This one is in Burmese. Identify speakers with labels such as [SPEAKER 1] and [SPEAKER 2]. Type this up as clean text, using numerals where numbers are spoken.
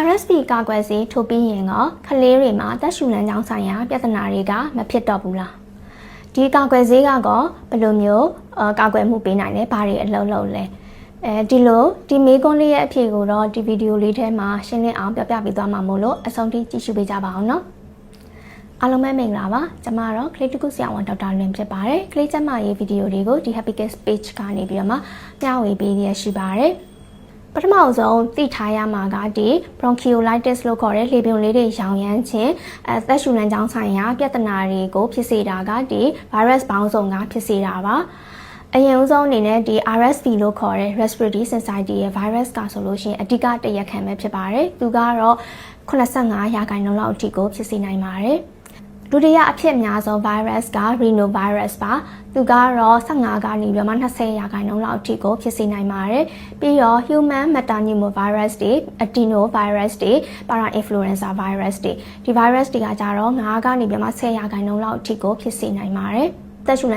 [SPEAKER 1] RSV ကာကွယ်ဆေးထိုးပြီးရင်ကကလေးတွေမှာတက်ရှူလမ်းကြောင်းဆိုင်ရာပြဿနာတွေကမဖြစ်တော့ဘူးလားဒီကာကွယ်ဆေးကတော့ဘယ်လိုမျိုးကာကွယ်မှုပေးနိုင်လဲဘာတွေအလုံးလုံးလဲဒီမေးခွန်းလေးရဲ့အဖြေကိုတော့ဒီဗီဒီယိုလေးထဲမှာရှင်းလင်းအောင်ပြောပြပေးသွားမှာမို့လို့အဆုံးထိကြည့်ရှုပေးကြပါအောင်နော်အားလုံးပဲမင်္ဂလာပါကျွန်မတော့ကလေးတခုဆရာဝန်ဒေါက်တာလွင်ဖြစ်ပါတယ်ကလေးကျမရေးဗီဒီယိုတွေကိုဒီ Happy Kids page ကနေပြီးတော့မှမျှဝေပေးရရှိပါတယ်ပထမဆုံးသိထားရမှာကဒီ bronchiolitis လို့ခေါ်တဲ့လေပြွန်လေးတွေရောင်ရမ်းခြင်းသက်ရှူလမ်းကြောင်းဆိုင်ရာပြဿနာတွေကိုဖြစ်စေတာကဒီ virus ပေါင်းစုံကဖြစ်စေတာပါအရင်ဆုံးအနေနဲ့ဒီ RSV လို့ခေါ်တဲ့ respiratory syncytial ရဲ့ virus ကဆိုလို့ရှိရင်အဓိကတရားခံပဲဖြစ်ပါတယ်သူကတော့85%လောက်အထိကိုဖြစ်စေနိုင်ပါတယ်ဒုတိယအဖြစ်အများဆုံး virus က rhinovirus ပါသူကတော့15ကနေပြီးမှ20%လောက်အထိကိုဖြစ်စေနိုင်ပါတယ်ပြီးတော့ human metapneumovirus တွေ adenovirus တွေ parainfluenza virus တွေဒီ virus တွေကကြတော့9ကနေပြီးမှ10%လောက်အထိကိုဖြစ်စေနိုင်ပါတယ်သက်ရှူ